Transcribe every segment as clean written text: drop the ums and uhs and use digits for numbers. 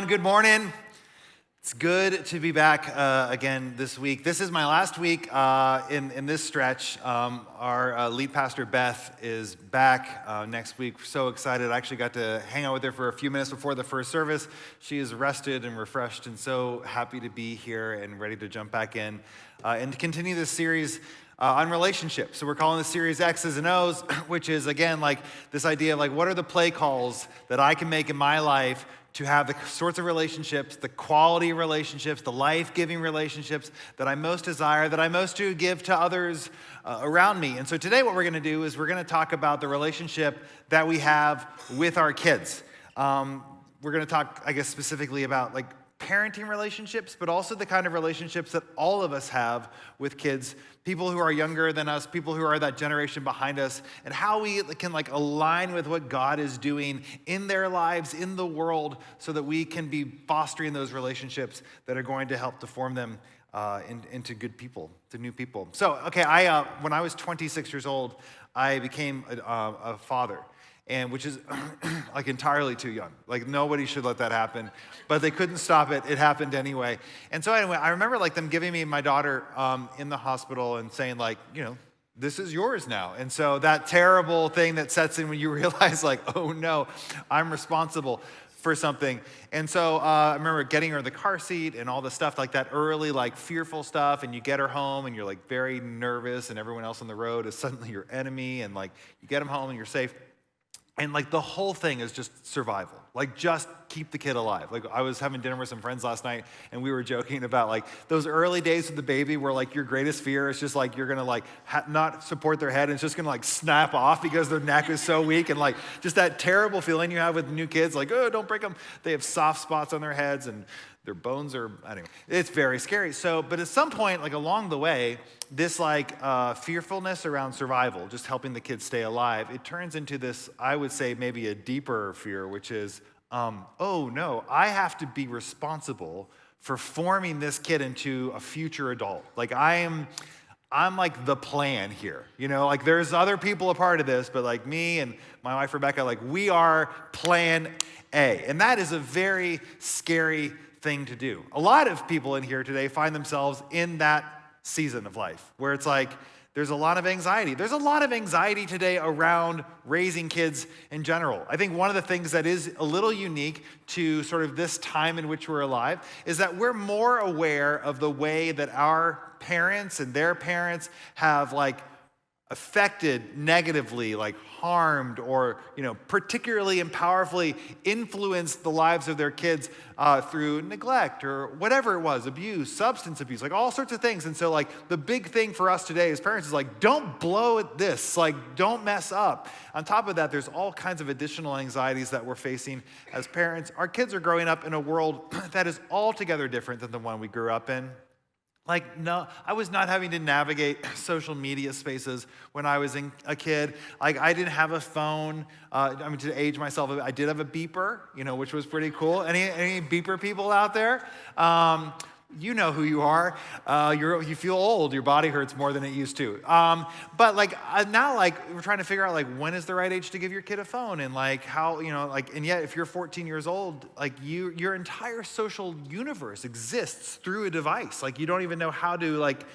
everyone. Good morning. It's good to be back again this week. This is my last week in this stretch. Our lead pastor, Beth, is back next week. We're so excited. I actually got to hang out with her for a few minutes before the first service. She is rested and refreshed and so happy to be here and ready to jump back in and to continue this series on relationships. So we're calling this series X's and O's, which is, again, like this idea of like, what are the play calls that I can make in my life to have the sorts of relationships, the quality relationships, the life-giving relationships that I most desire, that I most do give to others around me. And so today what we're gonna do is we're gonna talk about the relationship that we have with our kids. We're gonna talk, I guess, specifically about like parenting relationships, but also the kind of relationships that all of us have with kids, people who are younger than us, people who are that generation behind us, and how we can like align with what God is doing in their lives, in the world, so that we can be fostering those relationships that are going to help to form them into good people, to new people. So, okay, when I was 26 years old, I became a father. And which is like entirely too young. Like nobody should let that happen, but they couldn't stop it. It happened anyway. And so anyway, I remember like them giving me my daughter in the hospital and saying like, you know, this is yours now. And so that terrible thing that sets in when you realize like, oh no, I'm responsible for something. And so I remember getting her in the car seat and all the stuff, like that early, like fearful stuff. And you get her home and you're like very nervous and everyone else on the road is suddenly your enemy. And like you get them home and you're safe. And like the whole thing is just survival, like just keep the kid alive. Like I was having dinner with some friends last night and we were joking about like those early days with the baby where like your greatest fear is just like you're gonna like not support their head and it's just gonna like snap off because their neck is so weak, and like just that terrible feeling you have with new kids, like, oh, don't break them. They have soft spots on their heads and their bones are, anyway, it's very scary. So, but at some point, like along the way, this like fearfulness around survival, just helping the kids stay alive, it turns into this, I would say maybe a deeper fear, which is, oh no, I have to be responsible for forming this kid into a future adult. Like I'm like the plan here, you know, like there's other people a part of this, but like me and my wife, Rebecca, like we are plan A. And that is a very scary thing to do. A lot of people in here today find themselves in that season of life where it's like, there's a lot of anxiety. There's a lot of anxiety today around raising kids in general. I think one of the things that is a little unique to sort of this time in which we're alive is that we're more aware of the way that our parents and their parents have like affected negatively, like harmed or, you know, particularly and powerfully influenced the lives of their kids through neglect or whatever it was, abuse, substance abuse, like all sorts of things. And so like the big thing for us today as parents is like, don't blow at this, like don't mess up. On top of that, there's all kinds of additional anxieties that we're facing as parents. Our kids are growing up in a world that is altogether different than the one we grew up in. Like, no, I was not having to navigate social media spaces when I was a kid. Like, I didn't have a phone. I mean, to age myself, I did have a beeper, you know, which was pretty cool. Any beeper people out there? You know who you are. You feel old. Your body hurts more than it used to. But like now, like we're trying to figure out like when is the right age to give your kid a phone, and like how, you know, like, and yet if you're 14 years old, like your entire social universe exists through a device. Like you don't even know how to like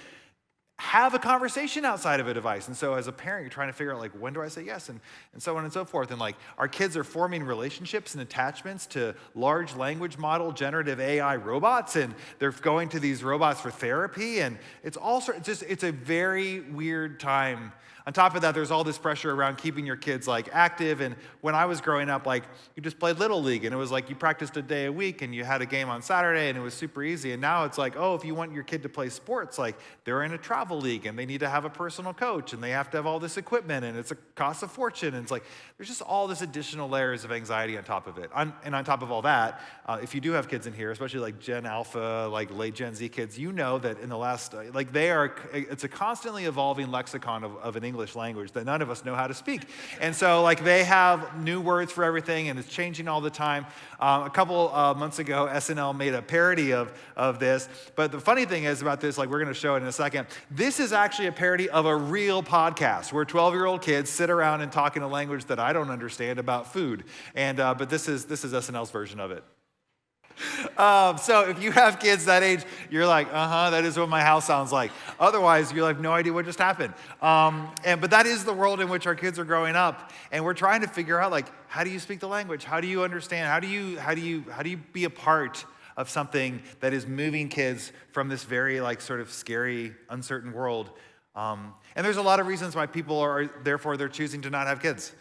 have a conversation outside of a device. And so as a parent, you're trying to figure out like, when do I say yes? And so on and so forth. And like our kids are forming relationships and attachments to large language model, generative AI robots. And they're going to these robots for therapy. And it's it's a very weird time. On top of that, there's all this pressure around keeping your kids like active. And when I was growing up, like you just played Little League and it was like you practiced a day a week and you had a game on Saturday and it was super easy. And now it's like, oh, if you want your kid to play sports, like they're in a travel league and they need to have a personal coach and they have to have all this equipment and it's a cost of fortune. And it's like, there's just all this additional layers of anxiety on top of it. And on top of all that, if you do have kids in here, especially like Gen Alpha, like late Gen Z kids, you know that in the last, it's a constantly evolving lexicon of an English language that none of us know how to speak. And so like they have new words for everything and it's changing all the time. A couple months ago, SNL made a parody of this. But the funny thing is about this, like we're gonna show it in a second, this is actually a parody of a real podcast where 12-year-old kids sit around and talk in a language that I don't understand about food. And but this is SNL's version of it. So if you have kids that age, you're like, that is what my house sounds like. Otherwise, you have no idea what just happened. But that is the world in which our kids are growing up, and we're trying to figure out, like, how do you speak the language? How do you understand? How do you be a part of something that is moving kids from this very sort of scary, uncertain world? And there's a lot of reasons why people they're choosing to not have kids.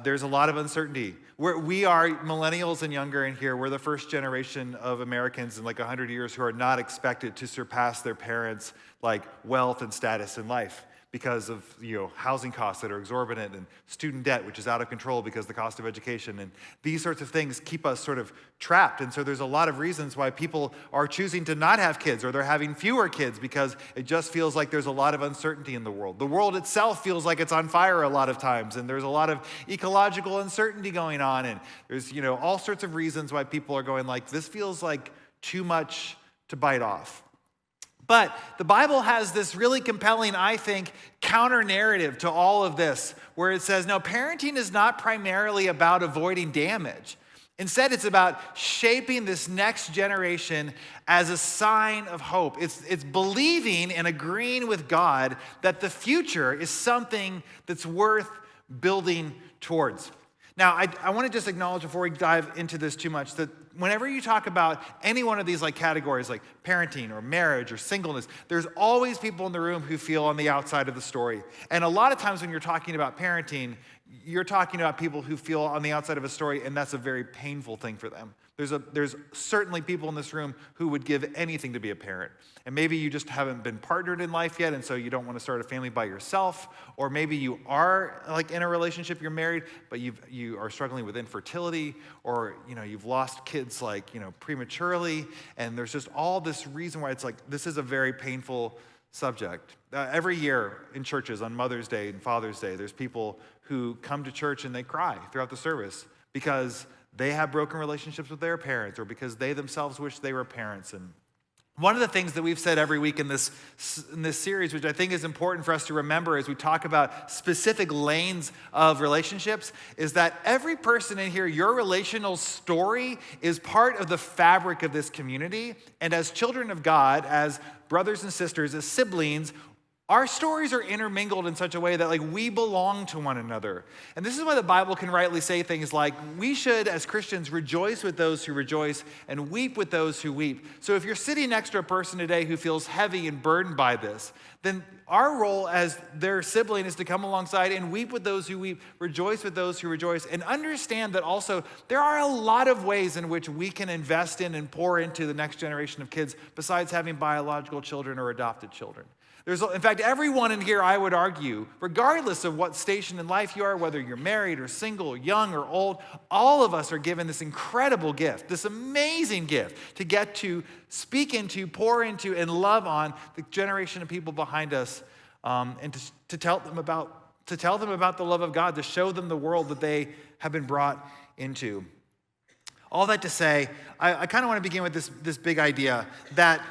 There's a lot of uncertainty. We are millennials and younger in here. We're the first generation of Americans in 100 years who are not expected to surpass their parents' wealth and status in life because of housing costs that are exorbitant and student debt, which is out of control because of the cost of education. And these sorts of things keep us sort of trapped. And so there's a lot of reasons why people are choosing to not have kids, or they're having fewer kids because it just feels like there's a lot of uncertainty in the world. The world itself feels like it's on fire a lot of times, and there's a lot of ecological uncertainty going on. And there's all sorts of reasons why people are going this feels like too much to bite off. But the Bible has this really compelling, I think, counter-narrative to all of this, where it says, no, parenting is not primarily about avoiding damage. Instead, it's about shaping this next generation as a sign of hope. It's believing and agreeing with God that the future is something that's worth building towards. Now, I want to just acknowledge before we dive into this too much that whenever you talk about any one of these categories like parenting or marriage or singleness, there's always people in the room who feel on the outside of the story. And a lot of times when you're talking about parenting, you're talking about people who feel on the outside of a story, and that's a very painful thing for them. There's certainly people in this room who would give anything to be a parent. And maybe you just haven't been partnered in life yet, and so you don't want to start a family by yourself. Or maybe you are in a relationship, you're married, but you are struggling with infertility, or you've lost kids prematurely, and there's just all this reason why it's this is a very painful subject. Every year in churches on Mother's Day and Father's Day, there's people who come to church and they cry throughout the service because they have broken relationships with their parents, or because they themselves wish they were parents. And one of the things that we've said every week in this series, which I think is important for us to remember as we talk about specific lanes of relationships, is that every person in here, your relational story is part of the fabric of this community. And as children of God, as brothers and sisters, as siblings, our stories are intermingled in such a way that we belong to one another. And this is why the Bible can rightly say things like, we should, as Christians, rejoice with those who rejoice and weep with those who weep. So if you're sitting next to a person today who feels heavy and burdened by this, then our role as their sibling is to come alongside and weep with those who weep, rejoice with those who rejoice, and understand that also there are a lot of ways in which we can invest in and pour into the next generation of kids besides having biological children or adopted children. In fact, everyone in here, I would argue, regardless of what station in life you are, whether you're married or single, young or old, all of us are given this incredible gift, this amazing gift to get to speak into, pour into, and love on the generation of people behind us, and to tell them about the love of God, to show them the world that they have been brought into. All that to say, I kind of want to begin with this big idea that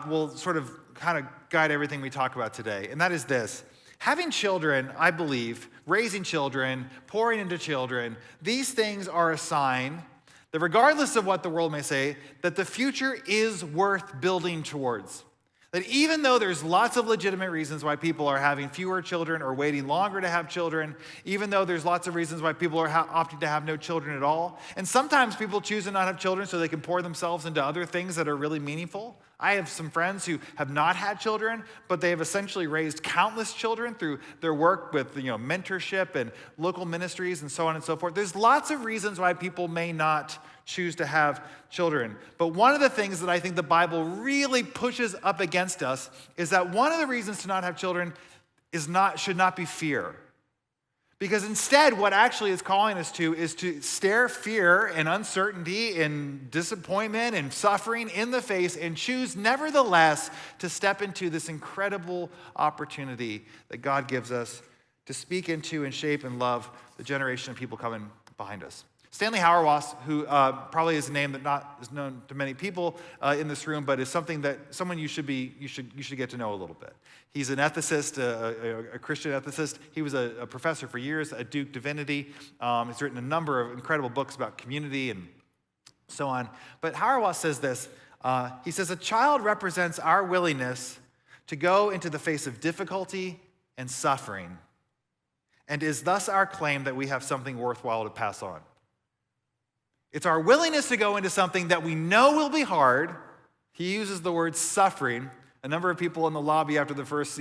will sort of kind of guide everything we talk about today, and that is this. Having children, I believe, raising children, pouring into children, these things are a sign that regardless of what the world may say, that the future is worth building towards. That even though there's lots of legitimate reasons why people are having fewer children or waiting longer to have children, even though there's lots of reasons why people are opting to have no children at all, and sometimes people choose to not have children so they can pour themselves into other things that are really meaningful. I have some friends who have not had children, but they have essentially raised countless children through their work with mentorship and local ministries and so on and so forth. There's lots of reasons why people may not choose to have children. But one of the things that I think the Bible really pushes up against us is that one of the reasons to not have children should not be fear. Because instead, what actually is calling us to is to stare fear and uncertainty and disappointment and suffering in the face and choose nevertheless to step into this incredible opportunity that God gives us to speak into and shape and love the generation of people coming behind us. Stanley Hauerwas, who probably is a name that not is known to many people in this room, but is someone you should get to know a little bit. He's an ethicist, a Christian ethicist. He was a professor for years at Duke Divinity. He's written a number of incredible books about community and so on. But Hauerwas says this. He says, a child represents our willingness to go into the face of difficulty and suffering, and is thus our claim that we have something worthwhile to pass on. It's our willingness to go into something that we know will be hard. He uses the word suffering. A number of people in the lobby after the first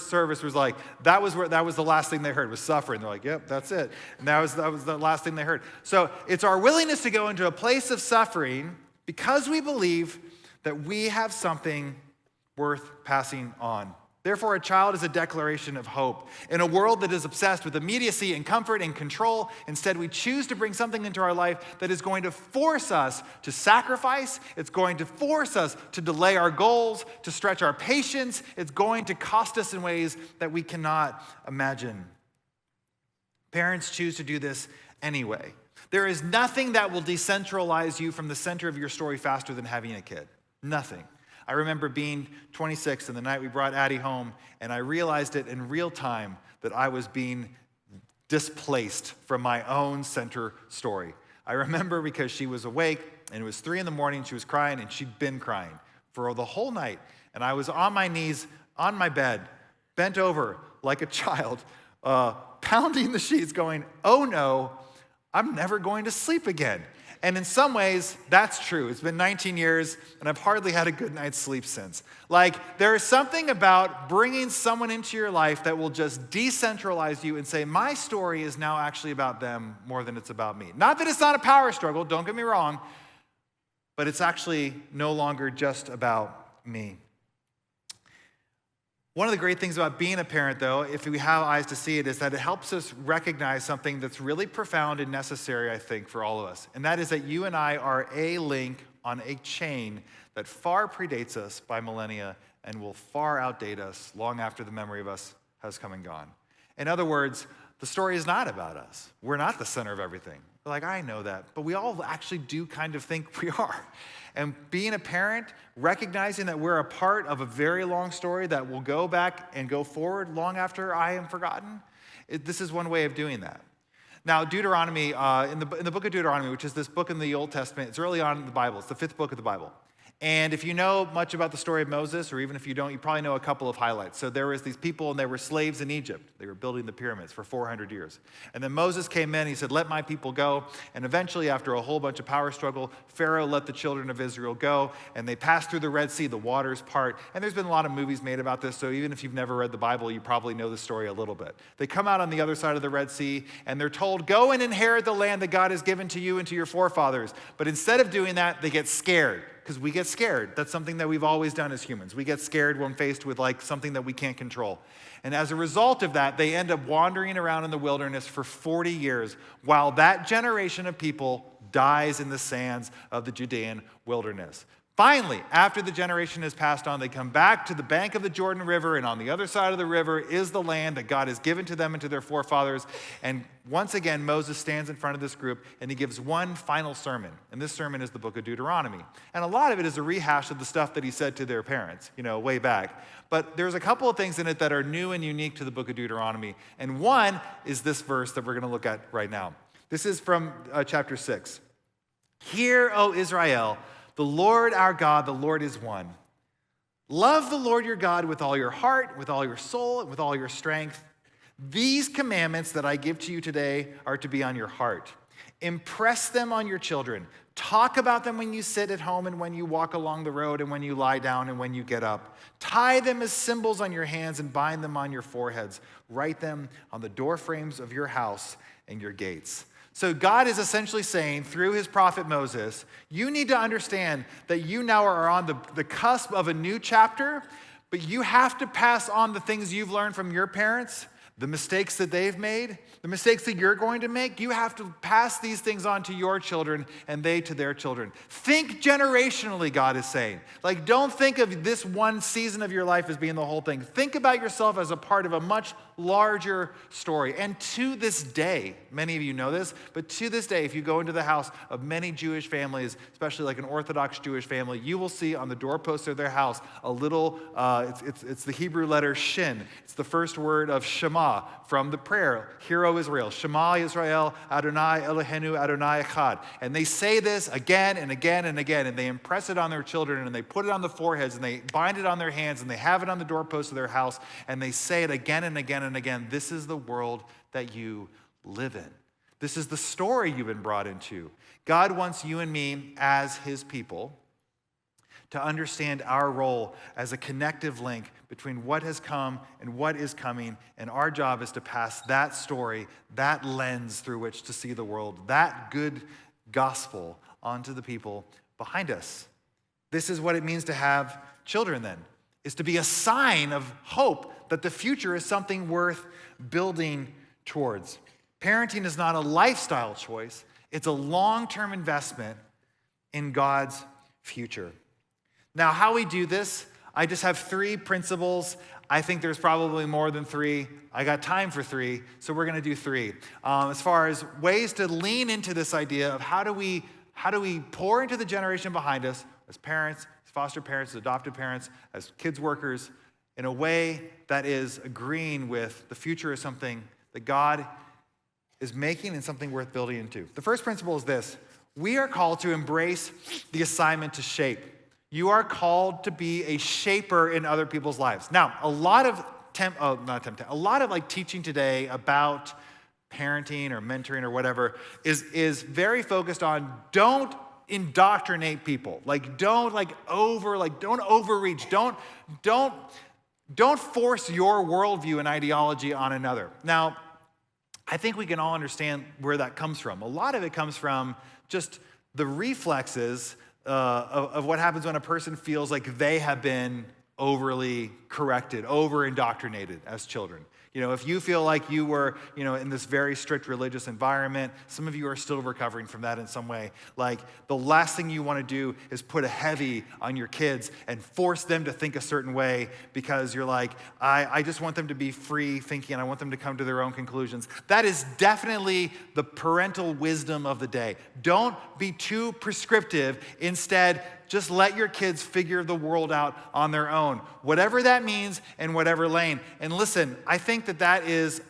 service was like, that was the last thing they heard was suffering. They're like, yep, that's it. And that was the last thing they heard. So it's our willingness to go into a place of suffering because we believe that we have something worth passing on. Therefore, a child is a declaration of hope. In a world that is obsessed with immediacy and comfort and control, instead we choose to bring something into our life that is going to force us to sacrifice. It's going to force us to delay our goals, to stretch our patience. It's going to cost us in ways that we cannot imagine. Parents choose to do this anyway. There is nothing that will decentralize you from the center of your story faster than having a kid. Nothing. I remember being 26 and the night we brought Addie home, and I realized it in real time that I was being displaced from my own center story. I remember because she was awake, and it was 3 a.m, she was crying, and she'd been crying for the whole night. And I was on my knees, on my bed, bent over like a child, pounding the sheets going, oh no, I'm never going to sleep again. And in some ways, that's true. It's been 19 years, and I've hardly had a good night's sleep since. Like, there is something about bringing someone into your life that will just decentralize you and say, my story is now actually about them more than it's about me. Not that it's not a power struggle, don't get me wrong, but it's actually no longer just about me. One of the great things about being a parent, though, if we have eyes to see it, is that it helps us recognize something that's really profound and necessary, I think, for all of us. And that is that you and I are a link on a chain that far predates us by millennia and will far outdate us long after the memory of us has come and gone. In other words, the story is not about us. We're not the center of everything. We're like, I know that, but we all actually do kind of think we are. And being a parent, recognizing that we're a part of a very long story that will go back and go forward long after I am forgotten, this is one way of doing that. Now, Deuteronomy, in the book of Deuteronomy, which is this book in the Old Testament, it's early on in the Bible. It's the 5th book of the Bible. And if you know much about the story of Moses, or even if you don't, you probably know a couple of highlights. So there was these people, and they were slaves in Egypt. They were building the pyramids for 400 years. And then Moses came in, he said, let my people go. And eventually, after a whole bunch of power struggle, Pharaoh let the children of Israel go, and they passed through the Red Sea, the waters part. And there's been a lot of movies made about this, so even if you've never read the Bible, you probably know the story a little bit. They come out on the other side of the Red Sea, and they're told, go and inherit the land that God has given to you and to your forefathers. But instead of doing that, they get scared. Because we get scared. That's something that we've always done as humans. We get scared when faced with like something that we can't control. And as a result of that, they end up wandering around in the wilderness for 40 years while that generation of people dies in the sands of the Judean wilderness. Finally, after the generation has passed on, they come back to the bank of the Jordan River, and on the other side of the river is the land that God has given to them and to their forefathers. And once again, Moses stands in front of this group, and he gives one final sermon. And this sermon is the book of Deuteronomy. And a lot of it is a rehash of the stuff that he said to their parents, way back. But there's a couple of things in it that are new and unique to the book of Deuteronomy. And one is this verse that we're going to look at right now. This is from chapter 6. Hear, O Israel, the Lord our God, the Lord is one. Love the Lord your God with all your heart, with all your soul, and with all your strength. These commandments that I give to you today are to be on your heart. Impress them on your children. Talk about them when you sit at home and when you walk along the road and when you lie down and when you get up. Tie them as symbols on your hands and bind them on your foreheads. Write them on the doorframes of your house and your gates. So God is essentially saying through his prophet Moses, you need to understand that you now are on the cusp of a new chapter, but you have to pass on the things you've learned from your parents, the mistakes that they've made, the mistakes that you're going to make. You have to pass these things on to your children and they to their children. Think generationally, God is saying. Like, don't think of this one season of your life as being the whole thing. Think about yourself as a part of a much larger story. And to this day, many of you know this, but to this day, if you go into the house of many Jewish families, especially like an Orthodox Jewish family, you will see on the doorpost of their house a little, it's the Hebrew letter shin. It's the first word of Shema. Shema from the prayer, Hear, O Israel, Shema Israel, Adonai Eloheinu, Adonai Echad. And they say this again and again and again, and they impress it on their children, and they put it on the foreheads, and they bind it on their hands, and they have it on the doorposts of their house, and they say it again and again and again. This is the world that you live in. This is the story you've been brought into. God wants you and me as his people to understand our role as a connective link between what has come and what is coming, and our job is to pass that story, that lens through which to see the world, that good gospel onto the people behind us. This is what it means to have children then, is to be a sign of hope that the future is something worth building towards. Parenting is not a lifestyle choice, it's a long-term investment in God's future. Now, how we do this, I just have 3 principles. I think there's probably more than 3. I got time for 3, so we're going to do 3. As far as ways to lean into this idea of how do we pour into the generation behind us as parents, as foster parents, as adopted parents, as kids workers, in a way that is agreeing with the future is something that God is making and something worth building into. The first principle is this: we are called to embrace the assignment to shape. You are called to be a shaper in other people's lives. Now, a lot of teaching today about parenting or mentoring or whatever is very focused on don't indoctrinate people. Don't overreach. Don't force your worldview and ideology on another. Now, I think we can all understand where that comes from. A lot of it comes from just the reflexes of what happens when a person feels like they have been overly corrected, over-indoctrinated as children. If you feel like you were, in this very strict religious environment, some of you are still recovering from that in some way. Like, the last thing you want to do is put a heavy on your kids and force them to think a certain way because you're like, I just want them to be free thinking. I want them to come to their own conclusions. That is definitely the parental wisdom of the day. Don't be too prescriptive. Instead, just let your kids figure the world out on their own, whatever that means in whatever lane. And listen, I think that is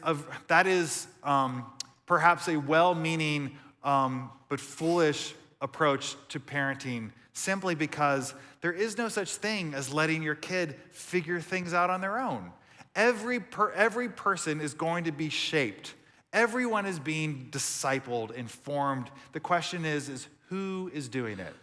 perhaps a well-meaning but foolish approach to parenting, simply because there is no such thing as letting your kid figure things out on their own. Every person is going to be shaped. Everyone is being discipled, informed. The question is who is doing it?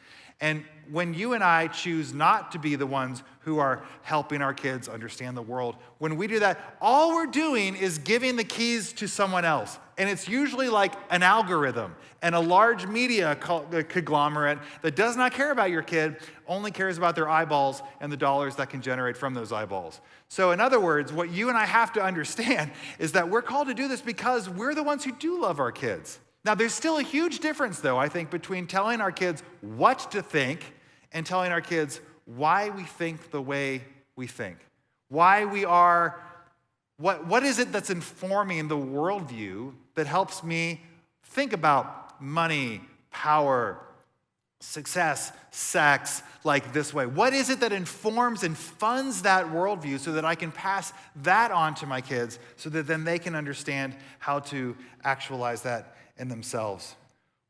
And when you and I choose not to be the ones who are helping our kids understand the world, when we do that, all we're doing is giving the keys to someone else. And it's usually like an algorithm and a large media conglomerate that does not care about your kid, only cares about their eyeballs and the dollars that can generate from those eyeballs. So in other words, what you and I have to understand is that we're called to do this because we're the ones who do love our kids. Now, there's still a huge difference, though, I think, between telling our kids what to think and telling our kids why we think the way we think. Why we are, what is it that's informing the worldview that helps me think about money, power, success, sex, like this way? What is it that informs and funds that worldview so that I can pass that on to my kids so that then they can understand how to actualize that in themselves?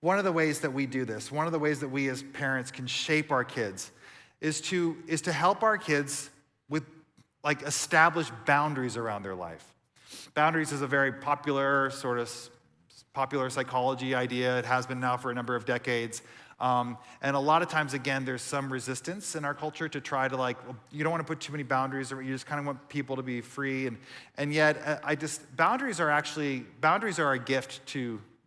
One of the ways that we do this, one of the ways that we as parents can shape our kids is to help our kids with establish boundaries around their life. Boundaries is a very popular psychology idea. It has been now for a number of decades. And a lot of times, again, there's some resistance in our culture to try to you don't want to put too many boundaries, or you just kind of want people to be free. And yet, boundaries are a gift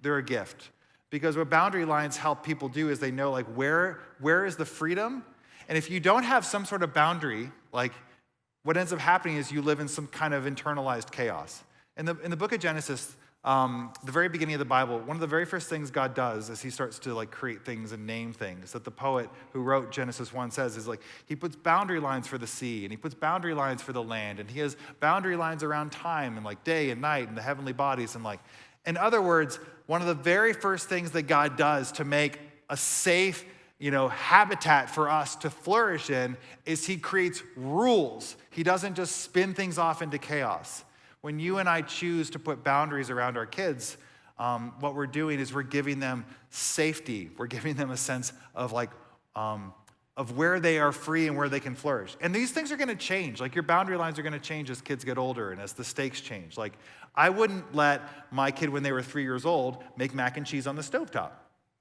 they're a gift. Because what boundary lines help people do is they know where is the freedom? And if you don't have some sort of boundary, what ends up happening is you live in some kind of internalized chaos. In the book of Genesis, the very beginning of the Bible, one of the very first things God does is he starts to create things and name things that the poet who wrote Genesis 1 says is he puts boundary lines for the sea, and he puts boundary lines for the land, and he has boundary lines around time and day and night and the heavenly bodies. And in other words, one of the very first things that God does to make a safe habitat for us to flourish in is he creates rules. He doesn't just spin things off into chaos. When you and I choose to put boundaries around our kids, what we're doing is we're giving them safety. We're giving them a sense of of where they are free and where they can flourish. And these things are going to change. Like your boundary lines are going to change as kids get older and as the stakes change. Like I wouldn't let my kid when they were 3 years old make mac and cheese on the stovetop.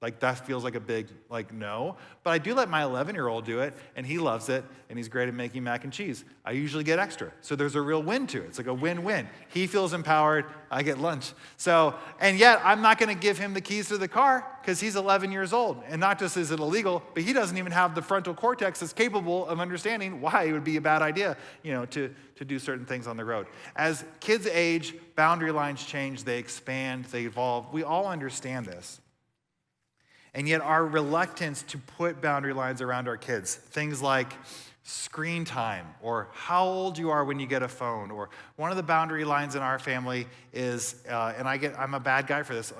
Like that feels like a big, no. But I do let my 11-year-old do it, and he loves it, and he's great at making mac and cheese. I usually get extra. So there's a real win to it. It's like a win-win. He feels empowered, I get lunch. So, and yet I'm not gonna give him the keys to the car because he's 11 years old. And not just is it illegal, but he doesn't even have the frontal cortex that's capable of understanding why it would be a bad idea, to do certain things on the road. As kids age, boundary lines change, they expand, they evolve. We all understand this. And yet our reluctance to put boundary lines around our kids, things like screen time or how old you are when you get a phone, or one of the boundary lines in our family is, and I'm a bad guy for this,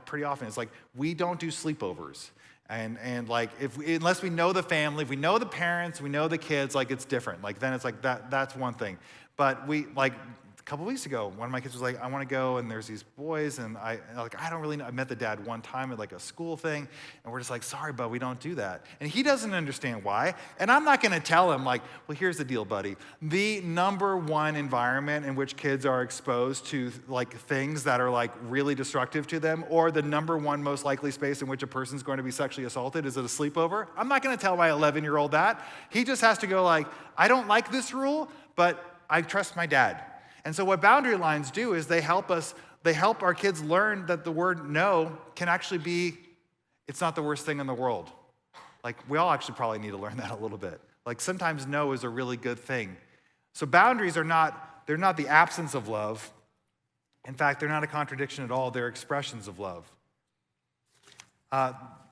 pretty often, it's like we don't do sleepovers. And unless we know the family, if we know the parents, we know the kids, it's different. Then it's that's one thing. But a couple weeks ago, one of my kids was like, I want to go, and there's these boys, and I don't really know. I met the dad one time at a school thing, and we're just like, sorry, bud, we don't do that. And he doesn't understand why, and I'm not going to tell him, well, here's the deal, buddy. The number one environment in which kids are exposed to, things that are, really destructive to them, or the number one most likely space in which a person's going to be sexually assaulted is at a sleepover. I'm not going to tell my 11-year-old that. He just has to go, I don't like this rule, but I trust my dad. And so what boundary lines do is they help our kids learn that the word no can actually be, it's not the worst thing in the world. We all actually probably need to learn that a little bit. Sometimes no is a really good thing. So boundaries they're not the absence of love. In fact, they're not a contradiction at all. They're expressions of love.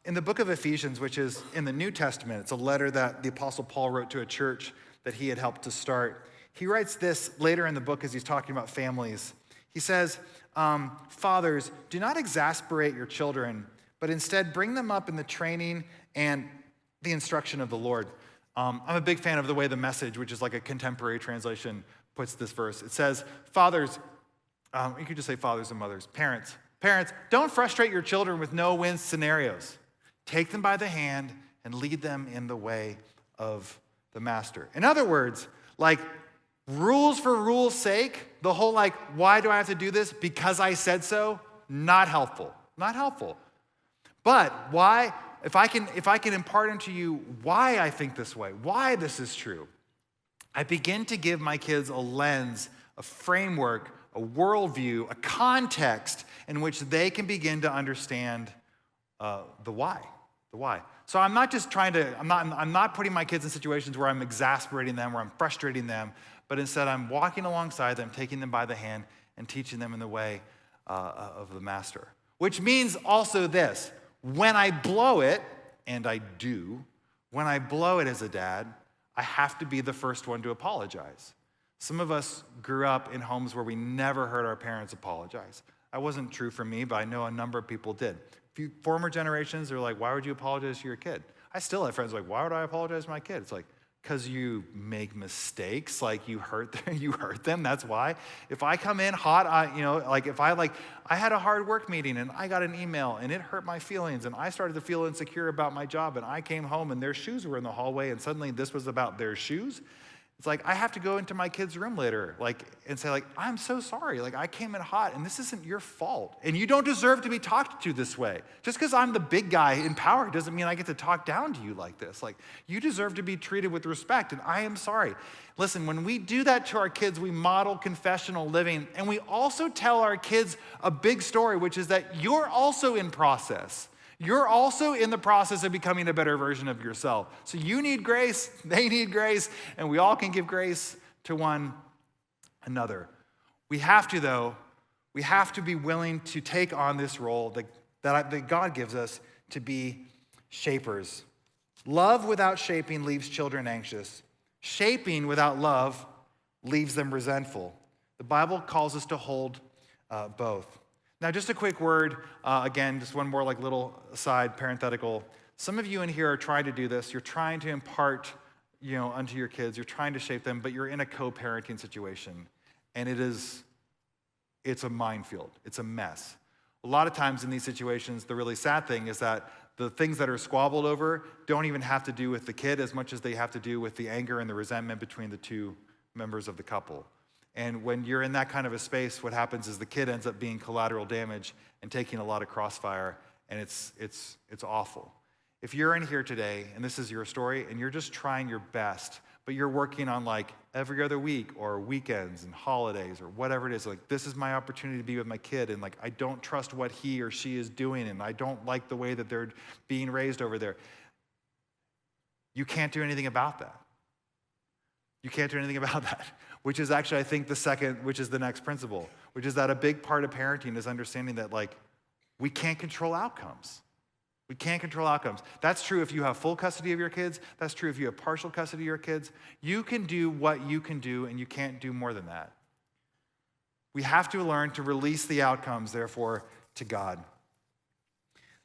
In the book of Ephesians, which is in the New Testament, it's a letter that the Apostle Paul wrote to a church that he had helped to start. He writes this later in the book as he's talking about families. He says, fathers, do not exasperate your children, but instead bring them up in the training and the instruction of the Lord. I'm a big fan of the way the Message, which is a contemporary translation, puts this verse. It says, fathers, you could just say fathers and mothers, parents, don't frustrate your children with no-win scenarios. Take them by the hand and lead them in the way of the master. In other words, rules for rules' sake, the whole why do I have to do this? Because I said so, not helpful. Not helpful. But why, if I can impart into you why I think this way, why this is true, I begin to give my kids a lens, a framework, a worldview, a context in which they can begin to understand the why. The why. So I'm not just I'm not putting my kids in situations where I'm exasperating them, where I'm frustrating them, but instead I'm walking alongside them, taking them by the hand, and teaching them in the way of the master. Which means also this, when I blow it, and I do, when I blow it as a dad, I have to be the first one to apologize. Some of us grew up in homes where we never heard our parents apologize. That wasn't true for me, but I know a number of people did. Former generations are why would you apologize to your kid? I still have friends why would I apologize to my kid? It's because you make mistakes, you hurt them, that's why. If I come in hot, I had a hard work meeting and I got an email and it hurt my feelings and I started to feel insecure about my job and I came home and their shoes were in the hallway and suddenly this was about their shoes. It's I have to go into my kid's room later, and say, I'm so sorry. I came in hot, and this isn't your fault. And you don't deserve to be talked to this way. Just because I'm the big guy in power doesn't mean I get to talk down to you like this. You deserve to be treated with respect, and I am sorry. Listen, when we do that to our kids, we model confessional living, and we also tell our kids a big story, which is that you're also in process. You're also in the process of becoming a better version of yourself. So you need grace, they need grace, and we all can give grace to one another. We have to, though, be willing to take on this role that God gives us to be shapers. Love without shaping leaves children anxious. Shaping without love leaves them resentful. The Bible calls us to hold both. Now, just a quick word, again, just one more little aside, parenthetical. Some of you in here are trying to do this. You're trying to impart, unto your kids. You're trying to shape them, but you're in a co-parenting situation. And it's a minefield. It's a mess. A lot of times in these situations, the really sad thing is that the things that are squabbled over don't even have to do with the kid as much as they have to do with the anger and the resentment between the two members of the couple. And when you're in that kind of a space, what happens is the kid ends up being collateral damage and taking a lot of crossfire, and it's awful. If you're in here today, and this is your story, and you're just trying your best, but you're working on like every other week or weekends and holidays or whatever it is, like this is my opportunity to be with my kid, and like I don't trust what he or she is doing, and I don't like the way that they're being raised over there. You can't do anything about that. You can't do anything about that, which is actually, I think, which is the next principle, which is that a big part of parenting is understanding that like we can't control outcomes. We can't control outcomes. That's true if you have full custody of your kids. That's true if you have partial custody of your kids. You can do what you can do, and you can't do more than that. We have to learn to release the outcomes, therefore, to God.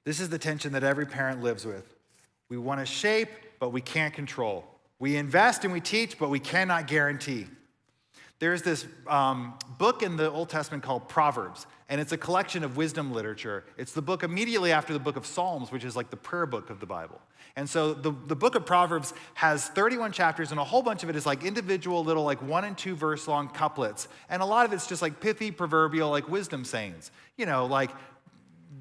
This is the tension that every parent lives with. We want to shape, but we can't control. We invest and we teach, but we cannot guarantee. There's this book in the Old Testament called Proverbs, and it's a collection of wisdom literature. It's the book immediately after the book of Psalms, which is like the prayer book of the Bible. And so the book of Proverbs has 31 chapters, and a whole bunch of it is like individual little like 1 and 2 verse long couplets. And a lot of it's just like pithy, proverbial, like wisdom sayings, like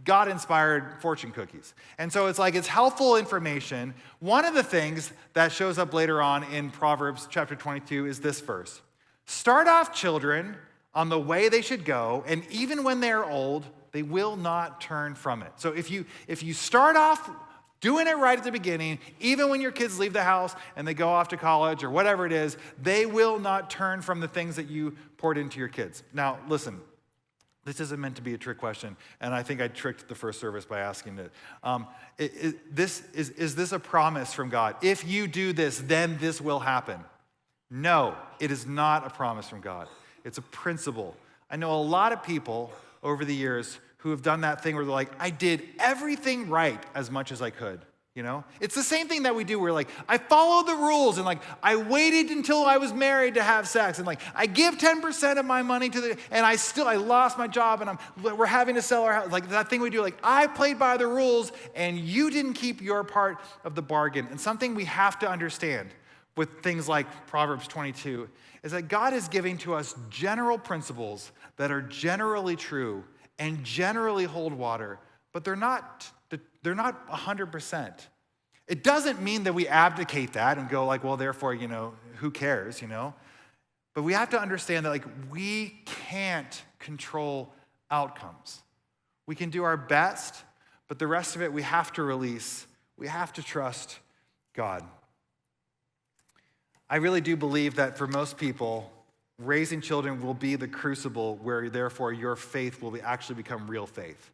God-inspired fortune cookies. And so it's like it's helpful information. One of the things that shows up later on in Proverbs chapter 22 is this verse. Start off children on the way they should go, and even when they're old, they will not turn from it. So if you start off doing it right at the beginning, even when your kids leave the house and they go off to college or whatever it is, they will not turn from the things that you poured into your kids. Now, listen, this isn't meant to be a trick question, and I think I tricked the first service by asking it. Is this a promise from God? If you do this, then this will happen. No, it is not a promise from God. It's a principle. I know a lot of people over the years who have done that thing where they're like, I did everything right as much as I could, It's the same thing that we do where like, I followed the rules and like, I waited until I was married to have sex and like, I give 10% of my money and I lost my job and we're having to sell our house. Like that thing we do, like I played by the rules and you didn't keep your part of the bargain. And something we have to understand with things like Proverbs 22 is that God is giving to us general principles that are generally true and generally hold water, but they're not 100%. It doesn't mean that we abdicate that and go like, well, therefore, who cares, But we have to understand that like we can't control outcomes. We can do our best, but the rest of it we have to release. We have to trust God. I really do believe that for most people, raising children will be the crucible where, therefore, your faith will actually become real faith.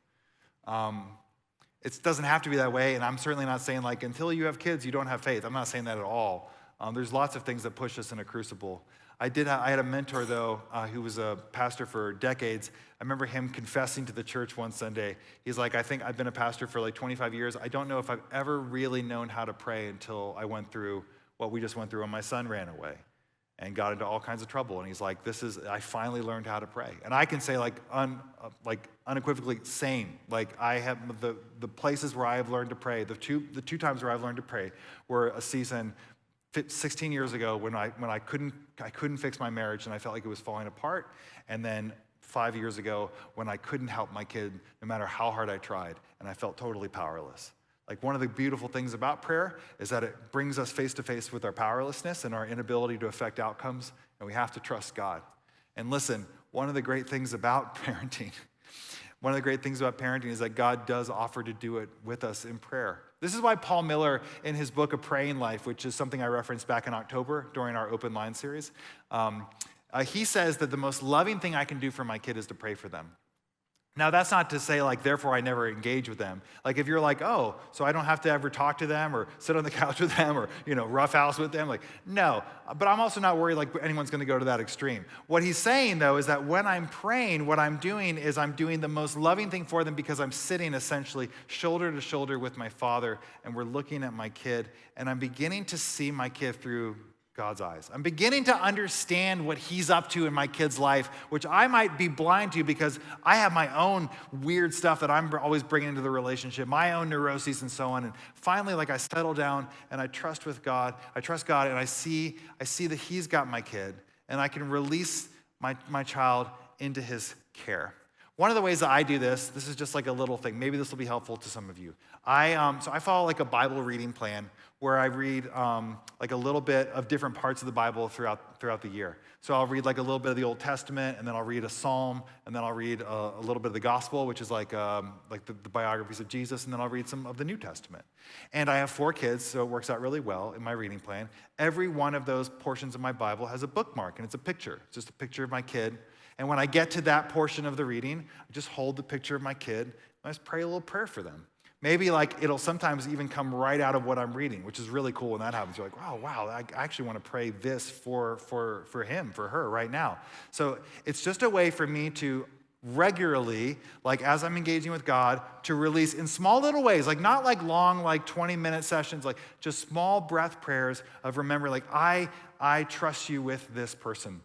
It doesn't have to be that way, and I'm certainly not saying, like, until you have kids, you don't have faith. I'm not saying that at all. There's lots of things that push us in a crucible. I had a mentor, though, who was a pastor for decades. I remember him confessing to the church one Sunday. He's like, I think I've been a pastor for like 25 years. I don't know if I've ever really known how to pray until I went through what we just went through when my son ran away and got into all kinds of trouble. And he's like, I finally learned how to pray. And I can say like unequivocally, same. Like I have the places where I have learned to pray, the two times where I've learned to pray were a season 16 years ago when I couldn't fix my marriage and I felt like it was falling apart. And then 5 years ago when I couldn't help my kid no matter how hard I tried and I felt totally powerless. Like one of the beautiful things about prayer is that it brings us face to face with our powerlessness and our inability to affect outcomes, and we have to trust God. And listen, one of the great things about parenting is that God does offer to do it with us in prayer. This is why Paul Miller, in his book, A Praying Life, which is something I referenced back in October during our Open Line series, he says that the most loving thing I can do for my kid is to pray for them. Now, that's not to say, like, therefore I never engage with them. Like, if you're like, oh, so I don't have to ever talk to them or sit on the couch with them or, roughhouse with them, like, no. But I'm also not worried, like, anyone's going to go to that extreme. What he's saying, though, is that when I'm praying, what I'm doing is I'm doing the most loving thing for them because I'm sitting essentially shoulder to shoulder with my father, and we're looking at my kid, and I'm beginning to see my kid through God's eyes. I'm beginning to understand what he's up to in my kid's life, which I might be blind to because I have my own weird stuff that I'm always bringing into the relationship, my own neuroses and so on. And finally, I settle down and I trust God, and I see that he's got my kid, and I can release my child into his care. One of the ways that I do this is just like a little thing. Maybe this will be helpful to some of you. So I follow a Bible reading plan where I read a little bit of different parts of the Bible throughout the year. So I'll read a little bit of the Old Testament, and then I'll read a Psalm, and then I'll read a little bit of the Gospel, which is the biographies of Jesus, and then I'll read some of the New Testament. And I have 4 kids, so it works out really well in my reading plan. Every one of those portions of my Bible has a bookmark, and it's a picture. It's just a picture of my kid. And when I get to that portion of the reading, I just hold the picture of my kid, and I just pray a little prayer for them. Maybe it'll sometimes even come right out of what I'm reading, which is really cool when that happens. You're like, oh, wow, I actually want to pray this for him, for her right now. So it's just a way for me to regularly, as I'm engaging with God, to release in small little ways, not long, 20-minute sessions, just small breath prayers of remember, I trust you with this person.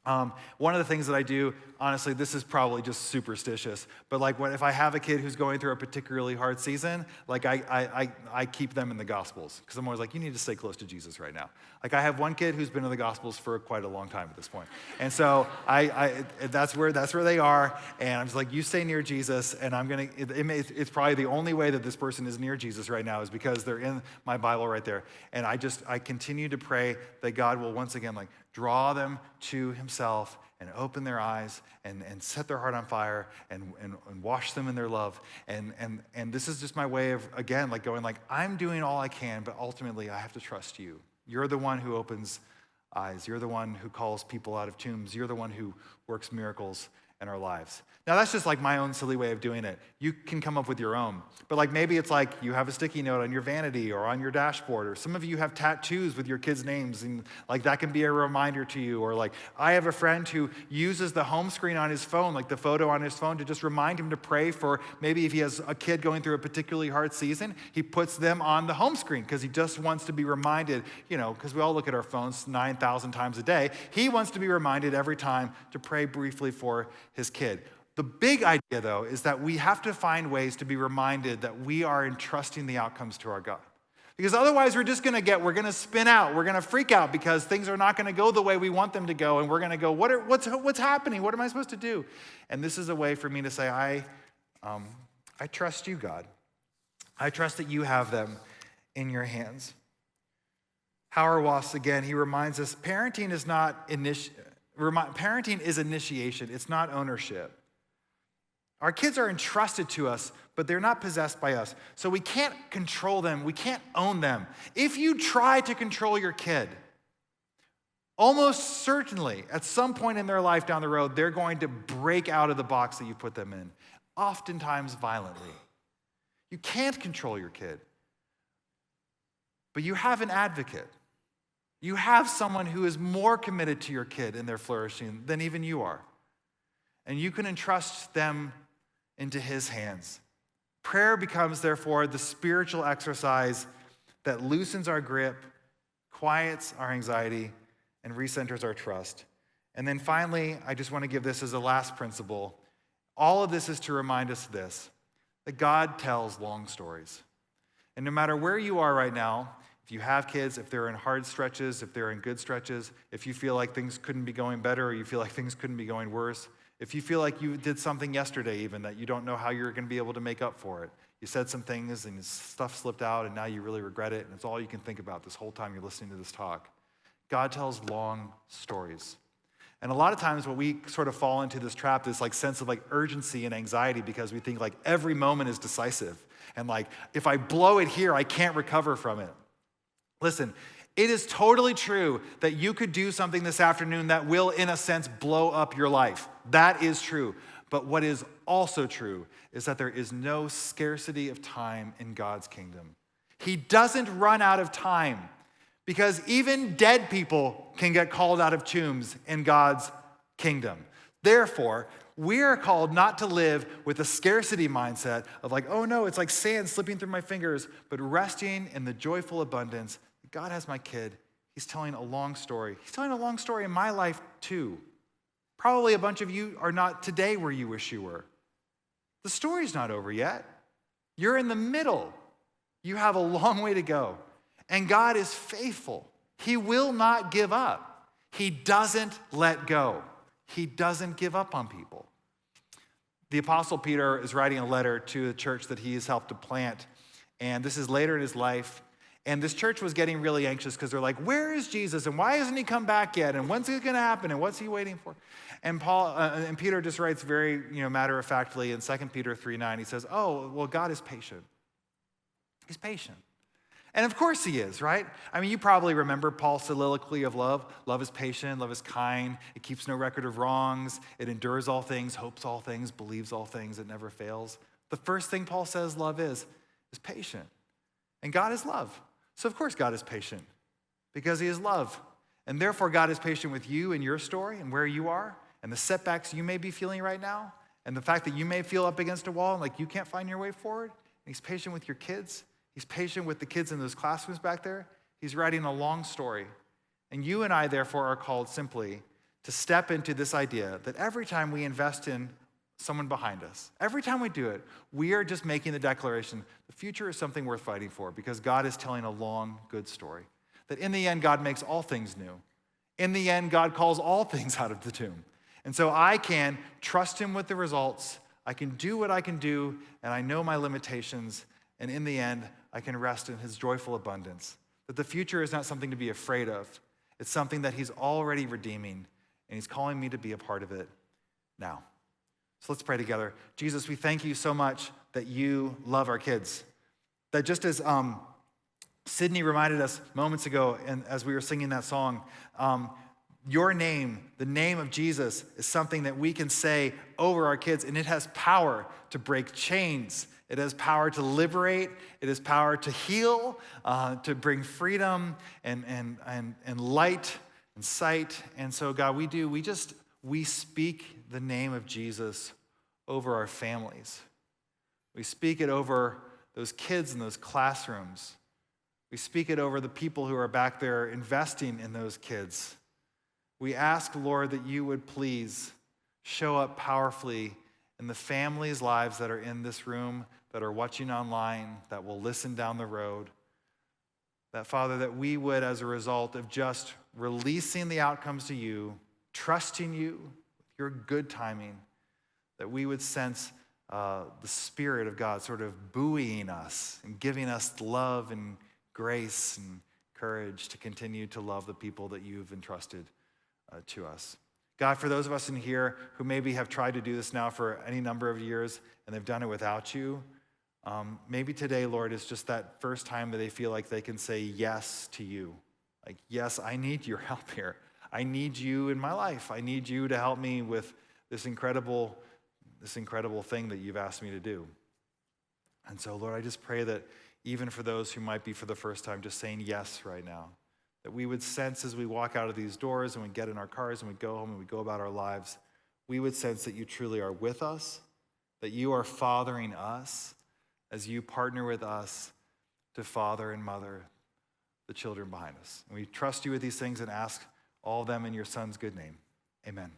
One of the things that I do, honestly, this is probably just superstitious, but if I have a kid who's going through a particularly hard season, I keep them in the Gospels, because I'm always you need to stay close to Jesus right now. I have one kid who's been in the Gospels for quite a long time at this point, and so that's where they are, and I'm just you stay near Jesus, and it's probably the only way that this person is near Jesus right now is because they're in my Bible right there, and I continue to pray that God will once again draw them to himself and open their eyes and set their heart on fire and wash them in their love. And this is just my way of, again, going I'm doing all I can, but ultimately I have to trust you. You're the one who opens eyes. You're the one who calls people out of tombs. You're the one who works miracles in our lives. Now, that's just my own silly way of doing it. You can come up with your own. But maybe it's you have a sticky note on your vanity or on your dashboard, or some of you have tattoos with your kids' names, and that can be a reminder to you. Or I have a friend who uses the home screen on his phone, the photo on his phone, to just remind him to pray for maybe if he has a kid going through a particularly hard season, he puts them on the home screen because he just wants to be reminded, because we all look at our phones 9,000 times a day. He wants to be reminded every time to pray briefly for his kid. The big idea, though, is that we have to find ways to be reminded that we are entrusting the outcomes to our God. Because otherwise we're going to spin out. We're going to freak out because things are not going to go the way we want them to go. And we're going to go, what's happening? What am I supposed to do? And this is a way for me to say, I trust you, God. I trust that you have them in your hands. Hauerwas, again, he reminds us, parenting is initiation. It's not ownership. Our kids are entrusted to us, but they're not possessed by us. So we can't control them. We can't own them. If you try to control your kid, almost certainly at some point in their life down the road, they're going to break out of the box that you put them in, oftentimes violently. You can't control your kid, but you have an advocate. You have someone who is more committed to your kid and their flourishing than even you are. And you can entrust them into his hands. Prayer becomes, therefore, the spiritual exercise that loosens our grip, quiets our anxiety, and recenters our trust. And then finally, I just want to give this as a last principle. All of this is to remind us this, that God tells long stories. And no matter where you are right now, if you have kids, if they're in hard stretches, if they're in good stretches, if you feel like things couldn't be going better or you feel like things couldn't be going worse, if you feel like you did something yesterday even that you don't know how you're going to be able to make up for it, you said some things and stuff slipped out and now you really regret it and it's all you can think about this whole time you're listening to this talk. God tells long stories. And a lot of times what we sort of fall into this trap, this sense of urgency and anxiety because we think every moment is decisive. And if I blow it here, I can't recover from it. Listen, it is totally true that you could do something this afternoon that will, in a sense, blow up your life. That is true. But what is also true is that there is no scarcity of time in God's kingdom. He doesn't run out of time because even dead people can get called out of tombs in God's kingdom. Therefore, we are called not to live with a scarcity mindset of oh no, it's like sand slipping through my fingers, but resting in the joyful abundance. God has my kid. He's telling a long story. He's telling a long story in my life too. Probably a bunch of you are not today where you wish you were. The story's not over yet. You're in the middle. You have a long way to go. And God is faithful. He will not give up. He doesn't let go. He doesn't give up on people. The Apostle Peter is writing a letter to the church that he has helped to plant. And this is later in his life. And this church was getting really anxious because they're like, where is Jesus? And why hasn't he come back yet? And when's it going to happen? And what's he waiting for? And Peter just writes very matter-of-factly in 2 Peter 3:9. He says, oh, well, God is patient. He's patient. And of course he is, right? I mean, you probably remember Paul's soliloquy of love. Love is patient, love is kind. It keeps no record of wrongs. It endures all things, hopes all things, believes all things. It never fails. The first thing Paul says love is patient. And God is love. So of course God is patient because he is love. And therefore God is patient with you and your story and where you are and the setbacks you may be feeling right now and the fact that you may feel up against a wall and like you can't find your way forward. And he's patient with your kids. He's patient with the kids in those classrooms back there. He's writing a long story. And you and I, therefore, are called simply to step into this idea that every time we invest in someone behind us, every time we do it, we are just making the declaration, the future is something worth fighting for because God is telling a long, good story. That in the end, God makes all things new. In the end, God calls all things out of the tomb. And so I can trust him with the results. I can do what I can do, and I know my limitations. And in the end, I can rest in his joyful abundance. That the future is not something to be afraid of. It's something that he's already redeeming, and he's calling me to be a part of it now. So let's pray together. Jesus, we thank you so much that you love our kids. That just as Sydney reminded us moments ago and as we were singing that song, your name, the name of Jesus, is something that we can say over our kids, and it has power to break chains. It has power to liberate. It has power to heal, to bring freedom and light and sight. And so, God, we speak the name of Jesus over our families. We speak it over those kids in those classrooms. We speak it over the people who are back there investing in those kids. We ask, Lord, that you would please show up powerfully in the families' lives that are in this room, that are watching online, that will listen down the road. That, Father, that we would, as a result of just releasing the outcomes to you, trusting you, your good timing, that we would sense the Spirit of God sort of buoying us and giving us love and grace and courage to continue to love the people that you've entrusted to us. God, for those of us in here who maybe have tried to do this now for any number of years and they've done it without you, maybe today, Lord, is just that first time that they feel like they can say yes to you. Like, yes, I need your help here. I need you in my life. I need you to help me with this incredible thing that you've asked me to do. And so, Lord, I just pray that even for those who might be for the first time just saying yes right now, that we would sense as we walk out of these doors and we get in our cars and we go home and we go about our lives, we would sense that you truly are with us, that you are fathering us as you partner with us to father and mother the children behind us. And we trust you with these things and ask all of them in your Son's good name. Amen.